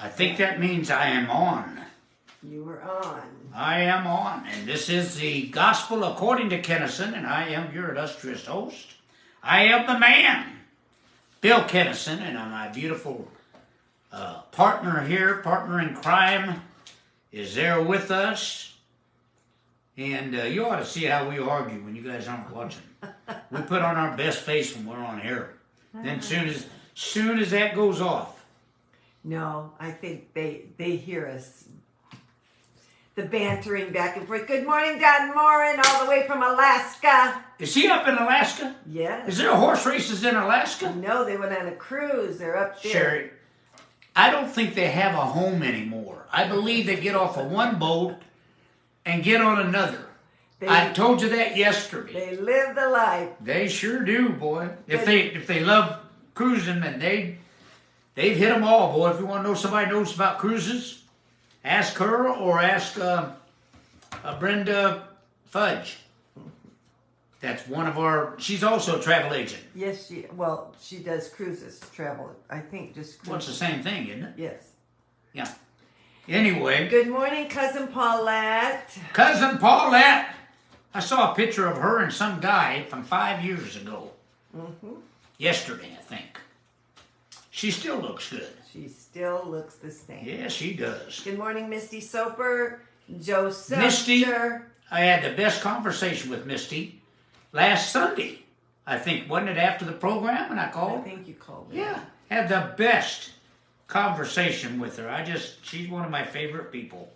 I think that means I am on. You were on. I am on, and this is the Gospel according to Kinison, and I am your illustrious host. I am the man, Bill Kinison, and my beautiful partner here, partner in crime, is there with us. And you ought to see how we argue when you guys aren't watching. We put on our best face when we're on air. Then soon as that goes off. No, I think they hear us. The bantering back and forth. Good morning, Don Morin, all the way from Alaska. Is he up in Alaska? Yes. Is there horse races in Alaska? No, they went on a cruise. They're up there. Sherry, I don't think they have a home anymore. I believe they get off of one boat and get on another. I told you that yesterday. They live the life. They sure do, boy. If they love cruising, then they've hit them all, boy. If you want to know somebody knows about cruises, ask her or ask Brenda Fudge. That's one of our. She's also a travel agent. Yes, she does cruises, travel. I think just cruises. Well, it's the same thing, isn't it? Yes. Yeah. Anyway. Good morning, Cousin Paulette. Cousin Paulette. I saw a picture of her and some guy from 5 years ago. Mm-hmm. Yesterday, I think. She still looks good. She still looks the same. Yeah, she does. Good morning, Misty Soper. Joe Sumter. Misty, I had the best conversation with Misty last Sunday. I think, wasn't it after the program when I called? I think you called her. Yeah, had the best conversation with her. She's one of my favorite people.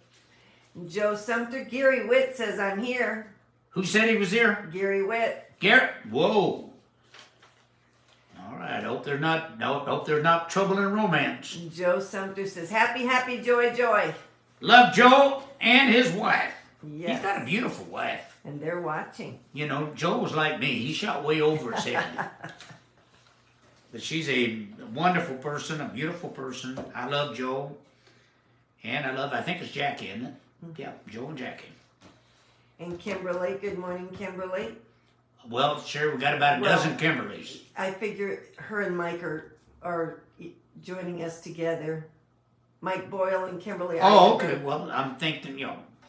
Joe Sumter. Gary Witt says, I'm here. Who said he was here? Gary Witt. Garrett? Whoa. All right, hope there's not trouble in romance. Joe Sumter says, happy, joy. Love Joe and his wife. Yes. He's got a beautiful wife. And they're watching. You know, Joe was like me. He shot way over his head. But she's a wonderful person, a beautiful person. I love Joe. And I think it's Jackie, isn't it? Mm-hmm. Yeah, Joe and Jackie. And Kimberly. Good morning, Kimberly. Well, sure, we got about a dozen Kimberlys. I figure her and Mike are joining us together. Mike Boyle and Kimberly. Oh, okay. Well, I'm thinking,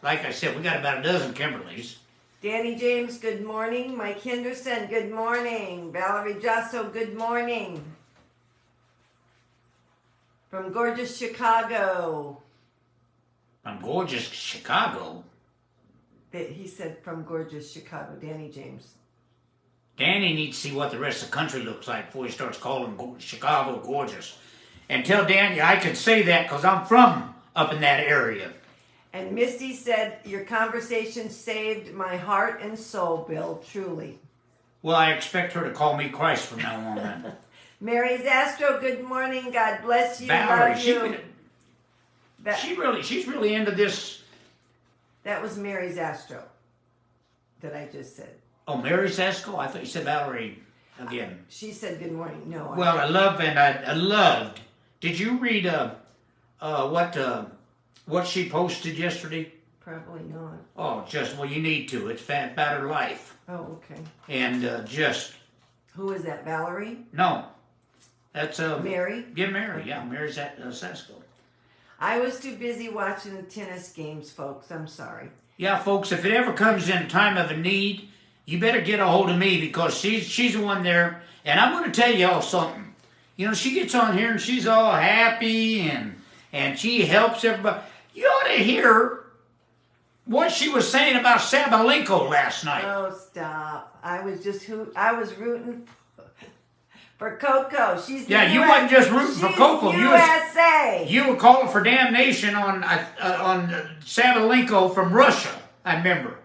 like I said, we got about a dozen Kimberlys. Danny James, good morning. Mike Henderson, good morning. Valerie Jasso, good morning. From gorgeous Chicago. From gorgeous Chicago? He said from gorgeous Chicago, Danny James. Danny needs to see what the rest of the country looks like before he starts calling Chicago gorgeous. And tell Danny I can say that because I'm from up in that area. And Misty said, your conversation saved my heart and soul, Bill, truly. Well, I expect her to call me Christ from now on then. Mary Zastro, good morning. God bless you. Valerie, love you. She's really into this. That was Mary Zastro that I just said. Oh, Mary Zastro? I thought you said Valerie again. She said good morning. No. Well, I loved. Did you read what she posted yesterday? Probably not. Oh, you need to. It's about her life. Oh, okay. And Who is that, Valerie? No. That's Mary? Yeah, Mary. Yeah, Mary Zastro. I was too busy watching the tennis games, folks. I'm sorry. Yeah, folks, if it ever comes in time of a need, you better get a hold of me because she's the one there. And I'm going to tell y'all something. She gets on here and she's all happy and she helps everybody. You ought to hear what she was saying about Sabalenko last night. Oh, stop. I was rooting for Coco. She's you wasn't just rooting for Coco. USA. You were calling for damnation on Sabalenko from Russia, I remember.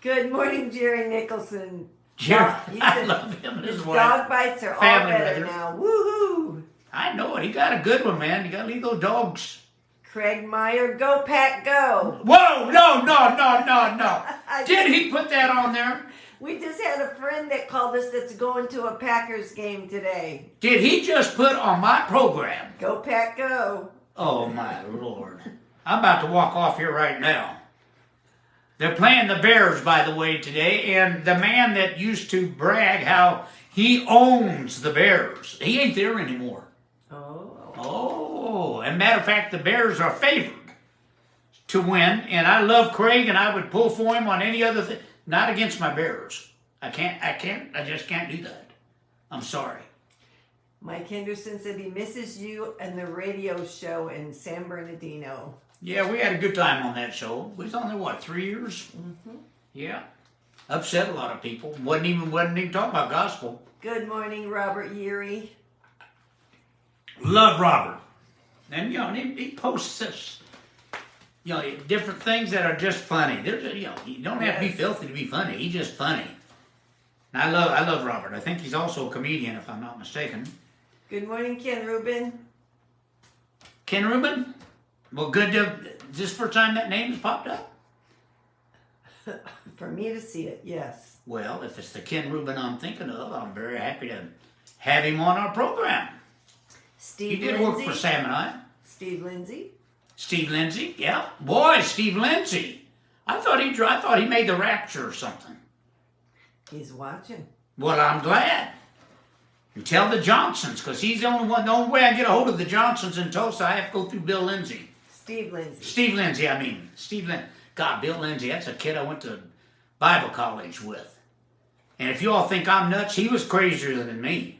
Good morning, Jerry Nicholson. Jerry, I love him and his wife. Dog bites are all better now. Woohoo! I know it. He got a good one, man. You got to leave those dogs. Craig Meyer, go Pack, go. Whoa, no. Did he put that on there? We just had a friend that called us that's going to a Packers game today. Did he just put on my program? Go Pack, go. Oh, my Lord. I'm about to walk off here right now. They're playing the Bears, by the way, today, and the man that used to brag how he owns the Bears, he ain't there anymore. Oh. Oh, Oh, and matter of fact, the Bears are favored to win, and I love Craig, and I would pull for him on any other thing. Not against my Bears. I just can't do that. I'm sorry. Mike Henderson said he misses you and the radio show in San Bernardino. Yeah, we had a good time on that show. We was on there, what, 3 years? Mm-hmm. Yeah. Upset a lot of people. Wasn't even talking about gospel. Good morning, Robert Yeary. Love Robert. And, he posts such, different things that are just funny. You don't have to be filthy to be funny. He's just funny. And I love Robert. I think he's also a comedian, if I'm not mistaken. Good morning, Ken Rubin. Ken Rubin? Well, good. Is this the first time that name has popped up? For me to see it, yes. Well, if it's the Ken Rubin I'm thinking of, I'm very happy to have him on our program. Steve He did Lindsay. work for Sam and I. Steve Lindsay. Steve Lindsay, yeah. Boy, Steve Lindsay. I thought he made the Rapture or something. He's watching. Well, I'm glad. And tell the Johnsons, because he's the only way I get a hold of the Johnsons in Tulsa, I have to go through Bill Lindsay. Steve Lindsay. Steve Lindsay. God, Bill Lindsay, that's a kid I went to Bible college with. And if you all think I'm nuts, he was crazier than me.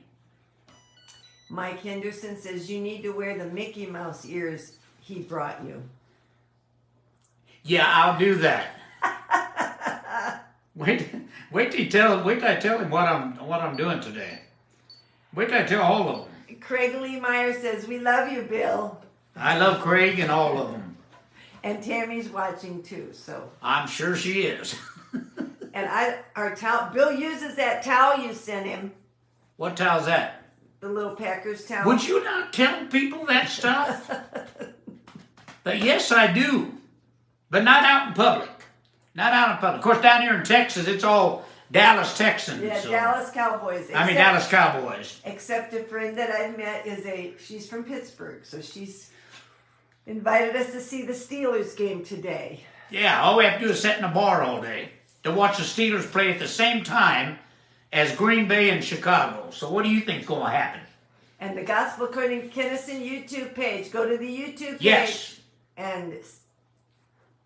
Mike Henderson says you need to wear the Mickey Mouse ears he brought you. Yeah, I'll do that. Wait till I tell him what I'm doing today. Wait till I tell all of them. Craig Lee Meyer says we love you, Bill. I love Craig and all of them. And Tammy's watching too, so. I'm sure she is. And our towel, Bill uses that towel you sent him. What towel's that? The little Packers towel. Would you not tell people that stuff? But yes, I do. But not out in public. Not out in public. Of course, down here in Texas, it's all Dallas Texans. Yeah, so. Dallas Cowboys. Dallas Cowboys. Except a friend that I've met she's from Pittsburgh, so she's invited us to see the Steelers game today. Yeah, all we have to do is sit in a bar all day to watch the Steelers play at the same time as Green Bay and Chicago. So what do you think's going to happen? And the Gospel According to Kinison YouTube page. Go to the YouTube page. Yes. And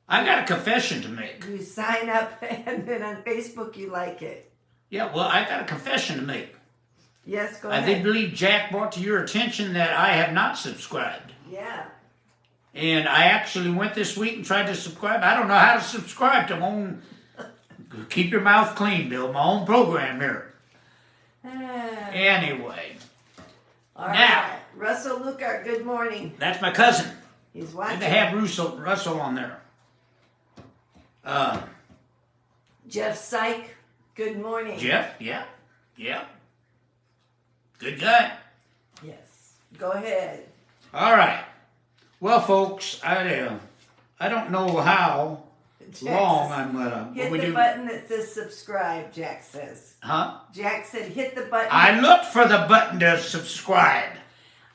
I got a confession to make. you sign up, and then on Facebook you like it. Yeah, well, I got a confession to make. Yes, go I ahead. did believe Jack brought to your attention that I have not subscribed. Yeah. And I actually went this week and tried to subscribe. I don't know how to subscribe to my own. Keep your mouth clean, Bill. My own program here. Anyway. All now. right. Russell Lucart, good morning. That's my cousin. He's watching. Good to have Russell on there. Jeff Syke, good morning. Jeff, yeah. Good guy. Yes. Go ahead. All right. Well, folks, I don't know how long I'm gonna. Hit the button that says subscribe, Jack says. Huh? Jack said hit the button. I looked for the button to subscribe.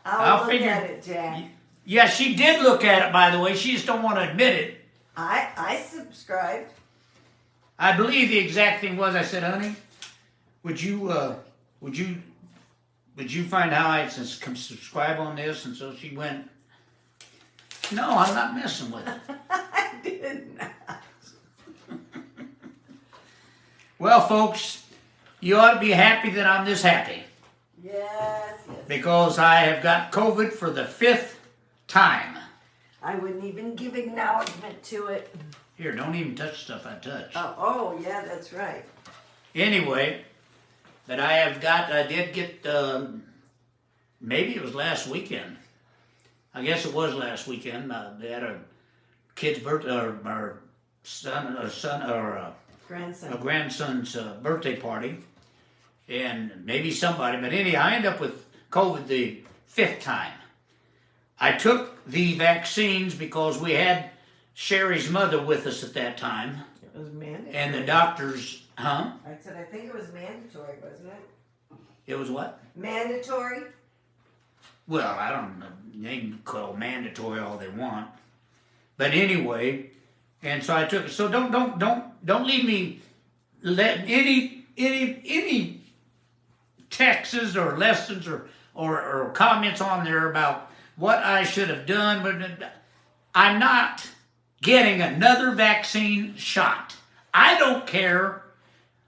I'll look at it, Jack. Yeah, she did look at it, by the way. She just don't want to admit it. I subscribed. I believe the exact thing was, I said, honey, would you find how I can subscribe on this? And so she went, no, I'm not messing with it. I did not. Well, folks, you ought to be happy that I'm this happy. Yes. Because I have got COVID for the 5th time. I wouldn't even give acknowledgement to it. Here, don't even touch stuff I touch. Oh, yeah, that's right. Anyway, but I did get, maybe it was last weekend. I guess it was last weekend. They had a kid's birthday, or grandson's birthday party. And maybe somebody, but anyhow, I ended up with COVID the 5th time. I took the vaccines because we had Sherry's mother with us at that time. It was mandatory. And the doctors, huh? I said, I think it was mandatory, wasn't it? It was what? Mandatory? Well, I don't know. They can call mandatory all they want. But anyway, and so I took it. So don't leave me let any texts or lessons or comments on there about what I should have done, but I'm not getting another vaccine shot. I don't care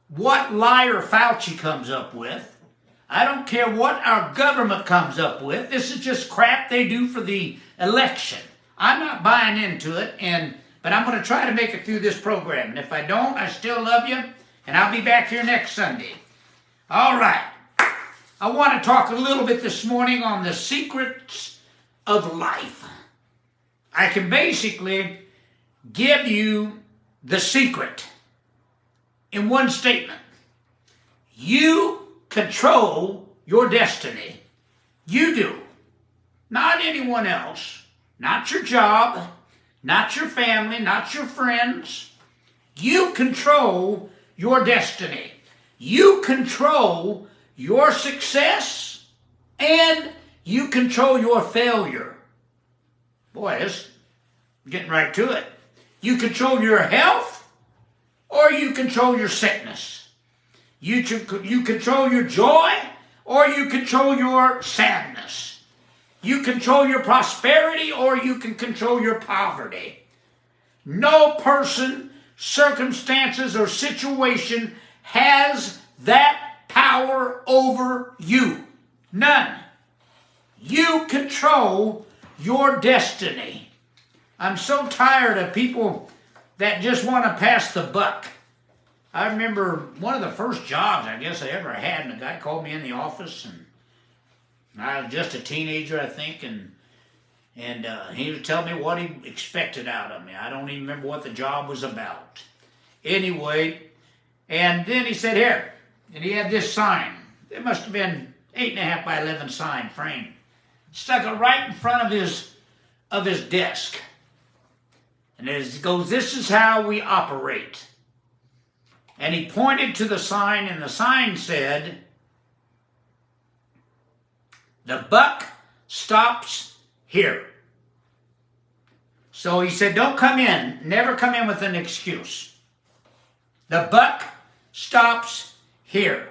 what liar Fauci comes up with. I don't care what our government comes up with. This is just crap they do for the election. I'm not buying into it, but I'm going to try to make it through this program. And if I don't, I still love you, and I'll be back here next Sunday. All right. I want to talk a little bit this morning on the secrets of life. I can basically give you the secret in one statement. You control your destiny. You do. Not anyone else. Not your job. Not your family. Not your friends. You control your destiny. You control your success and you control your failure. Boy, it's getting right to it. You control your health or you control your sickness. You control your joy or you control your sadness. You control your prosperity or you can control your poverty. No person, circumstances, or situation has that power over you. None. You control your destiny. I'm so tired of people that just want to pass the buck. I remember one of the first jobs I guess I ever had, and a guy called me in the office, and I was just a teenager, I think, and he was telling me what he expected out of me. I don't even remember what the job was about. Anyway, and then he said, here, and he had this sign. It must have been 8.5 by 11 sign frame. Stuck it right in front of his desk. And it goes, this is how we operate. And he pointed to the sign, and the sign said, the buck stops here. So he said, don't come in. Never come in with an excuse. The buck stops here.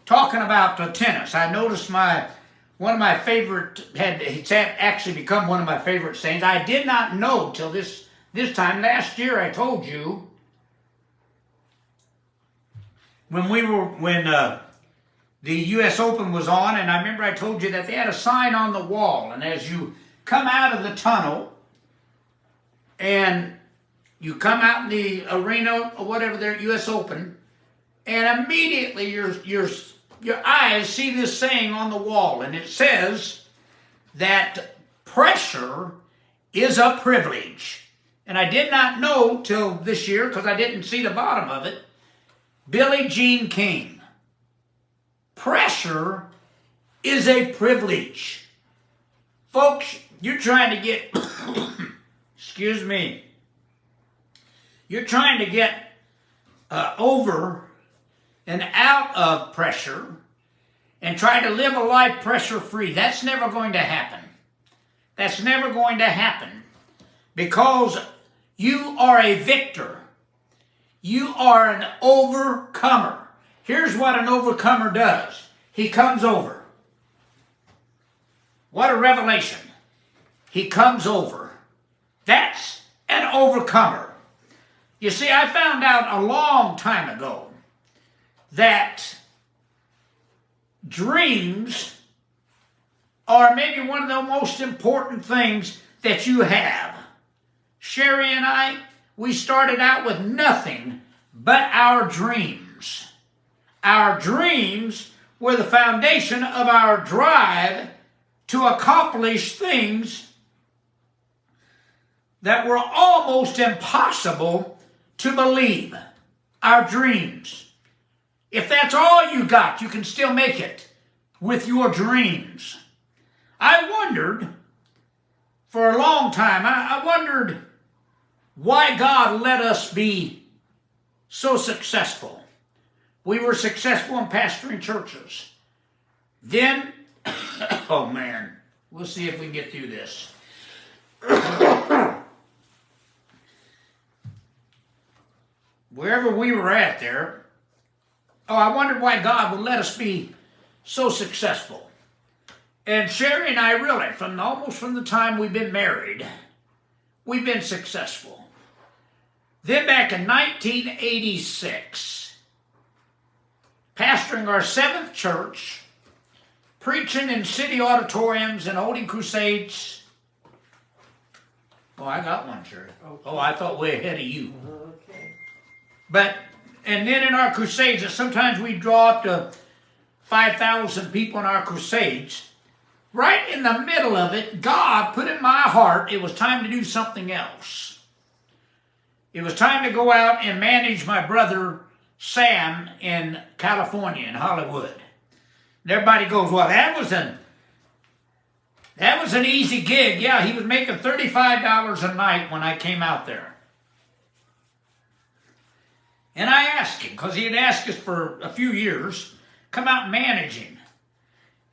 Talking about the tennis, I noticed one of my favorite, it's actually become one of my favorite sayings. I did not know till this time last year. I told you when the U.S. Open was on, and I remember I told you that they had a sign on the wall, and as you come out of the tunnel and you come out in the arena or whatever, their U.S. Open, and immediately your eyes see this saying on the wall, and it says that pressure is a privilege. And I did not know till this year, because I didn't see the bottom of it, Billie Jean King. Pressure is a privilege. Folks, you're trying to get, excuse me, you're trying to get over and out of pressure and try to live a life pressure-free. That's never going to happen. That's never going to happen because you are a victor. You are an overcomer. Here's what an overcomer does. He comes over. What a revelation. He comes over. That's an overcomer. You see, I found out a long time ago that dreams are maybe one of the most important things that you have. Sherry and I, we started out with nothing but our dreams. Our dreams were the foundation of our drive to accomplish things that were almost impossible to believe. Our dreams. If that's all you got, you can still make it with your dreams. I wondered for a long time, I wondered why God let us be so successful. We were successful in pastoring churches. Then, oh man, we'll see if we can get through this. Wherever we were at there, I wondered why God would let us be so successful. And Sherry and I really, almost from the time we've been married, we've been successful. Then back in 1986, pastoring our 7th church, preaching in city auditoriums and holding crusades. Oh, I got one, Sherry. Okay. Oh, I thought way ahead of you. Okay. And then in our crusades, sometimes we draw up to 5,000 people in our crusades. Right in the middle of it, God put in my heart it was time to do something else. It was time to go out and manage my brother Sam in California, in Hollywood. And everybody goes, well, that was an easy gig. Yeah, he was making $35 a night when I came out there. And I asked him, because he had asked us for a few years, come out and manage him.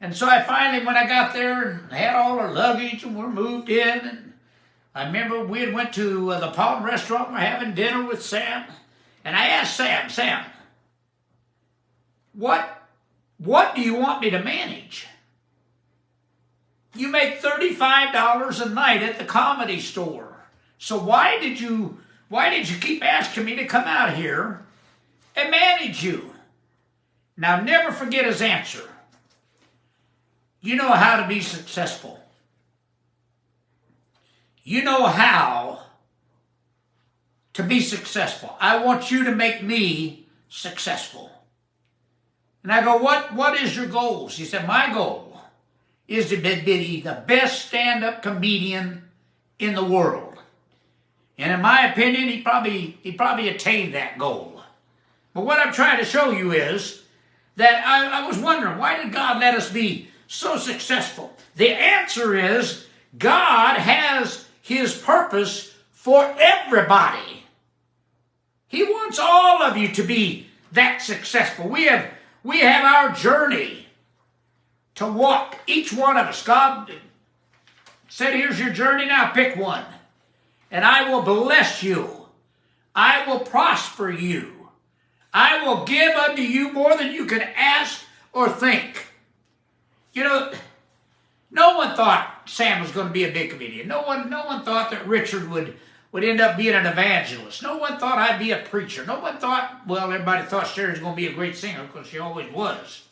And so I finally, when I got there and had all our luggage and we're moved in, and I remember we had went to the Palm Restaurant, we're having dinner with Sam, and I asked Sam, what do you want me to manage? You make $35 a night at the Comedy Store. So why did you keep asking me to come out here and manage you? Now never forget his answer. You know how to be successful. You know how to be successful. I want you to make me successful. And I go, what is your goals? He said, my goal is to be the best stand-up comedian in the world. And in my opinion, he probably attained that goal. But what I'm trying to show you is that I was wondering, why did God let us be so successful? The answer is God has his purpose for everybody. He wants all of you to be that successful. We have our journey to walk, each one of us. God said, here's your journey, now pick one. And I will bless you. I will prosper you. I will give unto you more than you can ask or think. You know, no one thought Sam was going to be a big comedian. No one thought that Richard would end up being an evangelist. No one thought I'd be a preacher. No one thought, well, everybody thought Sherry was going to be a great singer because she always was.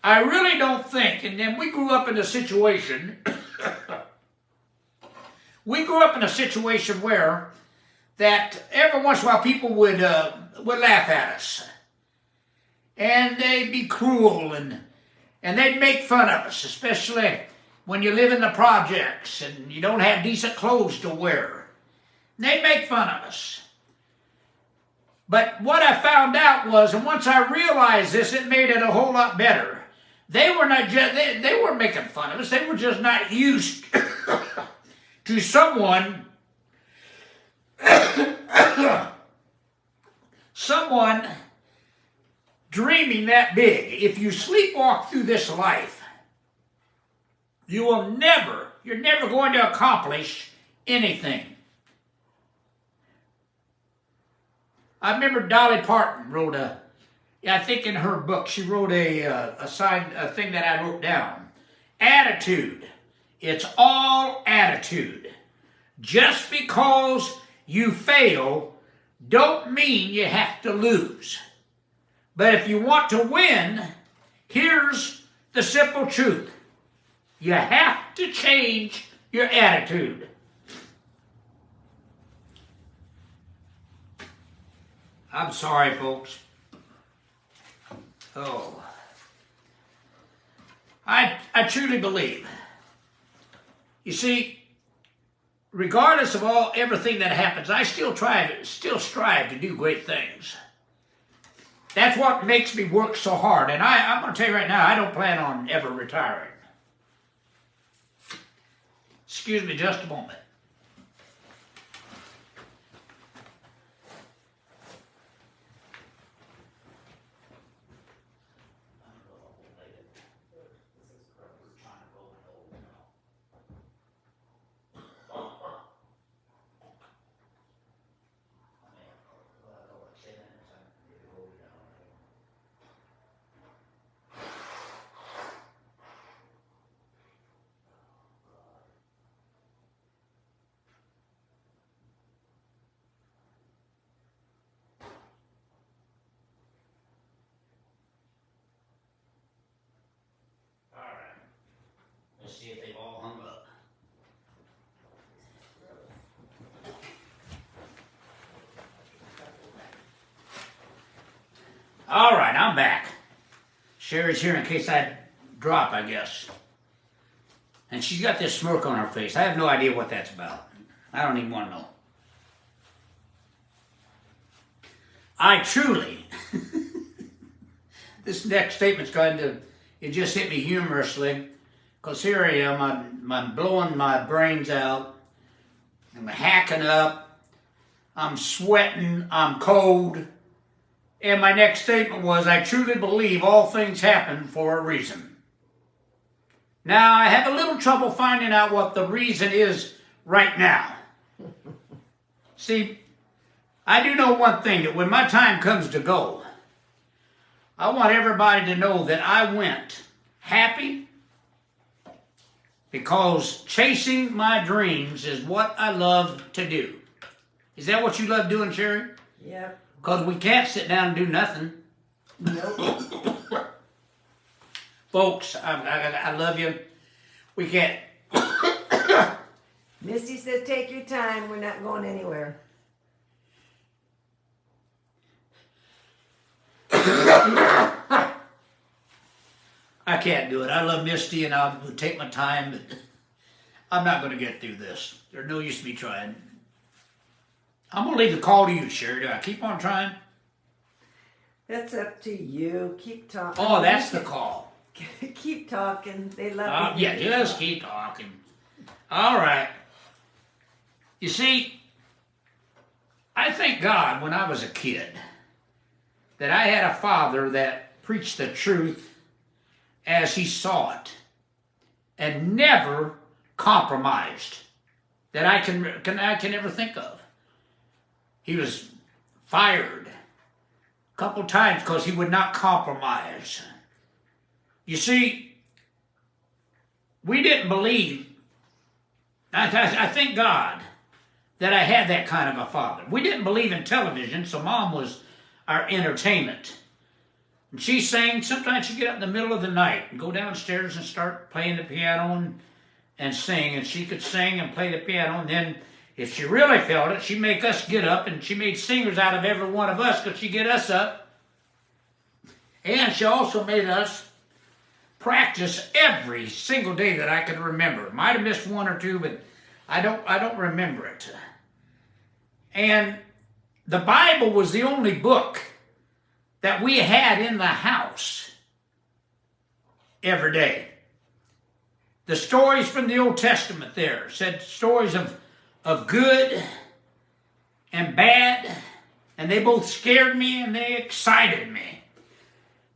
I really don't think, and then we grew up in a situation, where that every once in a while people would laugh at us. And they'd be cruel and they'd make fun of us, especially when you live in the projects and you don't have decent clothes to wear. They'd make fun of us. But what I found out was, and once I realized this, it made it a whole lot better. They were not just, they weren't making fun of us. They were just not used to someone dreaming that big. If you sleepwalk through this life, you're never going to accomplish anything. I remember Dolly Parton wrote I think in her book, she wrote a thing that I wrote down. Attitude. It's all attitude. Just because you fail, don't mean you have to lose. But if you want to win, here's the simple truth. You have to change your attitude. I'm sorry, folks. Oh. I truly believe. You see, regardless of everything that happens, I still strive to do great things. That's what makes me work so hard. And I'm going to tell you right now, I don't plan on ever retiring. Excuse me just a moment. Sherry's here in case I drop, I guess. And she's got this smirk on her face. I have no idea what that's about. I don't even want to know. I truly, this next statement's it just hit me humorously, because here I am, I'm blowing my brains out, I'm hacking up, I'm sweating, I'm cold, and my next statement was, I truly believe all things happen for a reason. Now, I have a little trouble finding out what the reason is right now. See, I do know one thing, that when my time comes to go, I want everybody to know that I went happy because chasing my dreams is what I love to do. Is that what you love doing, Sherry? Yep. Because we can't sit down and do nothing. Nope. Folks, I love you. We can't. Misty said, take your time. We're not going anywhere. I can't do it. I love Misty and I'll take my time, but I'm not going to get through this. There's no use to me trying. I'm going to leave the call to you, Sherry. Do I keep on trying? That's up to you. Keep talking. Oh, that's the call. Keep talking. They love you. Yeah, just keep talking. All right. You see, I thank God when I was a kid that I had a father that preached the truth as he saw it and never compromised that I can ever think of. He was fired a couple times because he would not compromise. You see, we didn't believe. I thank God that I had that kind of a father. We didn't believe in television, so Mom was our entertainment. And she sang, sometimes she'd get up in the middle of the night and go downstairs and start playing the piano and sing. And she could sing and play the piano. And then if she really felt it, she'd make us get up. And she made singers out of every one of us because she'd get us up. And she also made us practice every single day that I can remember. Might have missed one or two, but I don't remember it. And the Bible was the only book that we had in the house every day. The stories from the Old Testament there said stories of good and bad, and they both scared me and they excited me.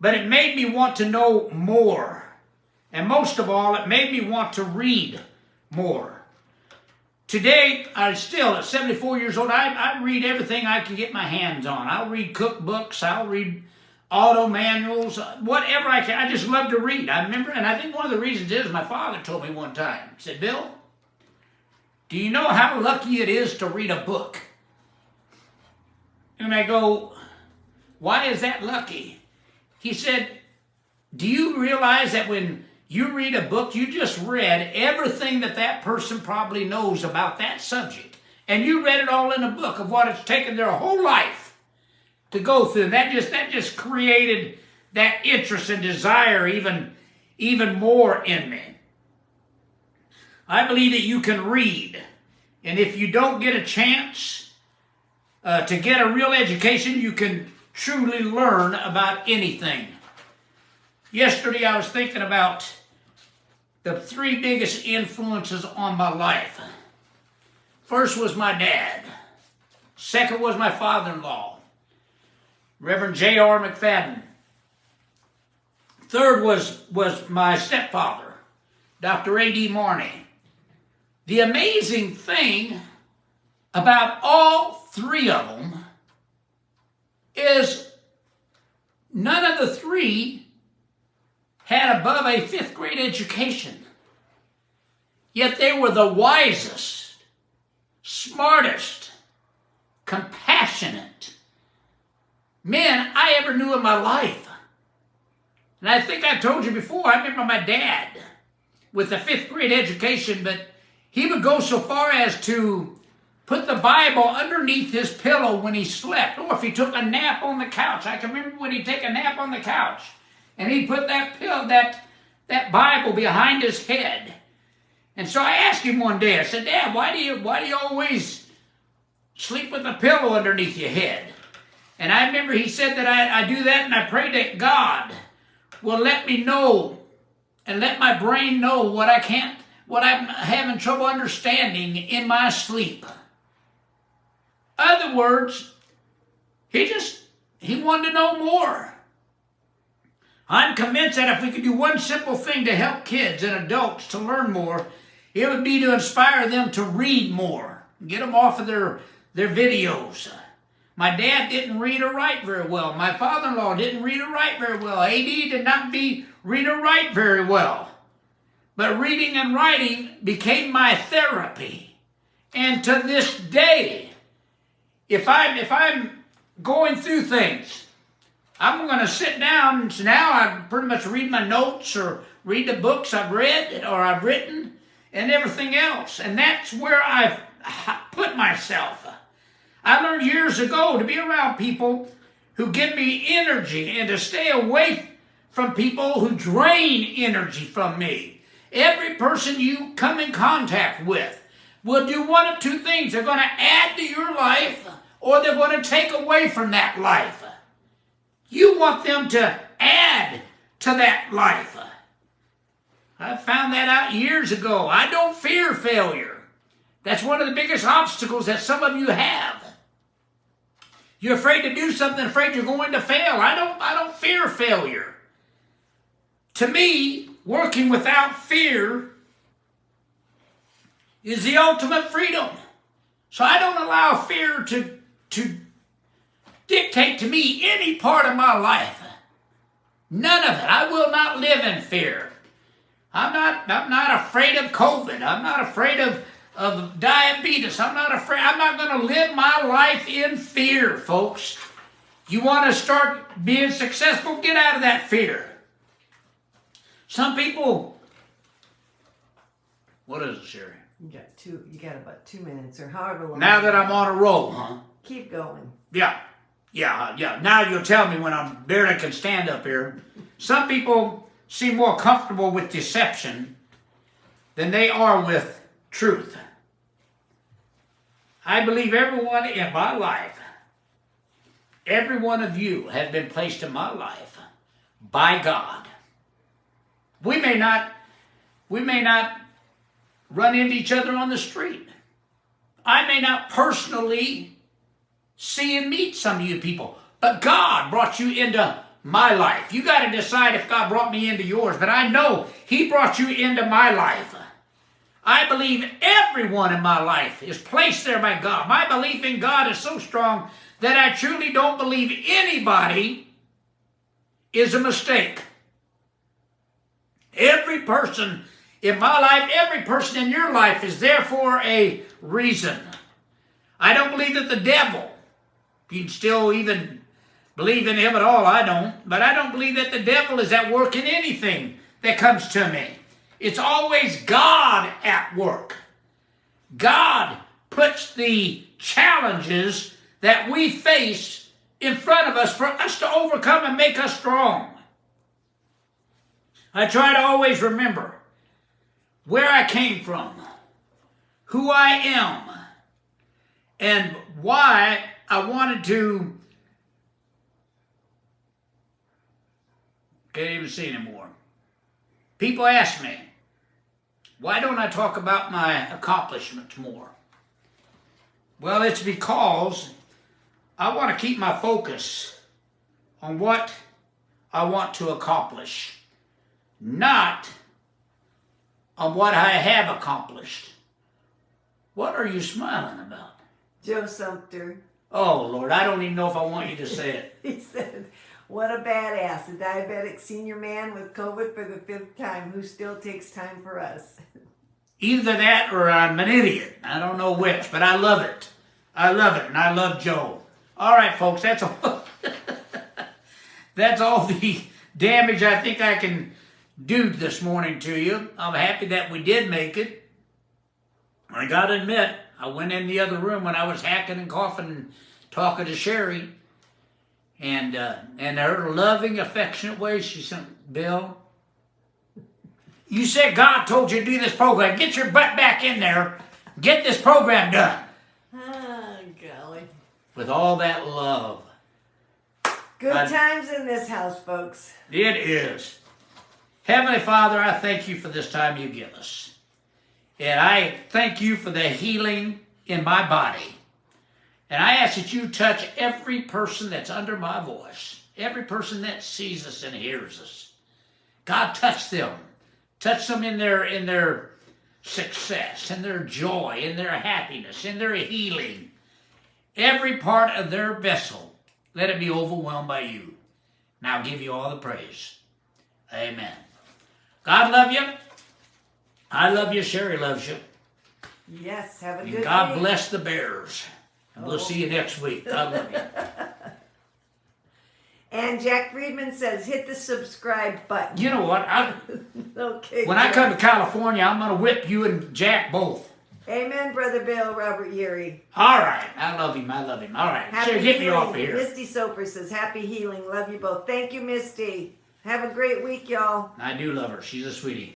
But it made me want to know more. And most of all, it made me want to read more. Today, I still, at 74 years old, I read everything I can get my hands on. I'll read cookbooks, I'll read auto manuals, whatever I can. I just love to read. I remember, and I think one of the reasons is my father told me one time. He said, Bill, do you know how lucky it is to read a book? And I go, why is that lucky? He said, do you realize that when you read a book, you just read everything that person probably knows about that subject. And you read it all in a book of what it's taken their whole life to go through. That just created that interest and desire even more in me. I believe that you can read. And if you don't get a chance to get a real education, you can truly learn about anything. Yesterday I was thinking about the three biggest influences on my life. First was my dad. Second was my father-in-law, Reverend J.R. McFadden. Third was my stepfather, Dr. A.D. Marney. The amazing thing about all three of them is none of the three had above a 5th grade education. Yet they were the wisest, smartest, compassionate men I ever knew in my life. And I think I told you before, I remember my dad with a 5th grade education, but he would go so far as to put the Bible underneath his pillow when he slept, or if he took a nap on the couch. I can remember when he'd take a nap on the couch. And he'd put that that Bible behind his head. And so I asked him one day, I said, Dad, why do you always sleep with a pillow underneath your head? And I remember he said that I do that, and I pray that God will let me know and let my brain know what I'm having trouble understanding in my sleep. Other words, he wanted to know more. I'm convinced that if we could do one simple thing to help kids and adults to learn more, it would be to inspire them to read more, get them off of their videos. My dad didn't read or write very well. My father-in-law didn't read or write very well. AD did not read or write very well. But reading and writing became my therapy. And to this day, if I'm going through things, I'm going to sit down. So now I pretty much read my notes or read the books I've read or I've written and everything else. And that's where I've put myself. I learned years ago to be around people who give me energy and to stay away from people who drain energy from me. Every person you come in contact with will do one of two things. They're going to add to your life or they're going to take away from that life. You want them to add to that life. I found that out years ago. I don't fear failure. That's one of the biggest obstacles that some of you have. You're afraid to do something, afraid you're going to fail. I don't fear failure. To me, working without fear is the ultimate freedom. So I don't allow fear to dictate to me any part of my life. None of it. I will not live in fear. I'm not afraid of COVID. I'm not afraid of diabetes. I'm not afraid. I'm not going to live my life in fear, folks. You want to start being successful? Get out of that fear. Some people, what is it, Sherry? You got about 2 minutes or however long. Now that I'm on a roll, huh? Keep going. Yeah. Now you'll tell me when I barely can stand up here. Some people seem more comfortable with deception than they are with truth. I believe everyone in my life, every one of you has been placed in my life by God. We may not run into each other on the street. I may not personally see and meet some of you people, but God brought you into my life. You got to decide if God brought me into yours, but I know He brought you into my life. I believe everyone in my life is placed there by God. My belief in God is so strong that I truly don't believe anybody is a mistake. Every person in my life, every person in your life is there for a reason. I don't believe that the devil, if you still even believe in him at all, I don't, but I don't believe that the devil is at work in anything that comes to me. It's always God at work. God puts the challenges that we face in front of us for us to overcome and make us strong. I try to always remember where I came from, who I am, and why I wanted to. Can't even see anymore. People ask me, why don't I talk about my accomplishments more? Well, it's because I want to keep my focus on what I want to accomplish, not on what I have accomplished. What are you smiling about? Joe Sumter. Oh, Lord, I don't even know if I want you to say it. He said, what a badass, a diabetic senior man with COVID for the 5th time who still takes time for us. Either that or I'm an idiot. I don't know which, but I love it. I love it, and I love Joe. All right, folks, that's all. That's all the damage I think I can do this morning to you. I'm happy that we did make it. I got to admit, I went in the other room when I was hacking and coughing and talking to Sherry, And her loving, affectionate way, she said, Bill, you said God told you to do this program. Get your butt back in there. Get this program done. Oh, golly. With all that love. Good times in this house, folks. It is. Heavenly Father, I thank you for this time you give us. And I thank you for the healing in my body. And I ask that you touch every person that's under my voice. Every person that sees us and hears us. God, touch them. Touch them in their success, in their joy, in their happiness, in their healing. Every part of their vessel, let it be overwhelmed by you. And I'll give you all the praise. Amen. God love you. I love you. Sherry loves you. Yes, have a And good God week. bless the Bears. And we'll see you next week. God love you. And Jack Friedman says, hit the subscribe button. You know what? Okay. When I come to California, I'm going to whip you and Jack both. Amen, Brother Bill, Robert Yeary. All right. I love him. I love him. All right. Happy Sherry, get me healing. off of here. Misty Soper says, happy healing. Love you both. Thank you, Misty. Have a great week, y'all. I do love her. She's a sweetie.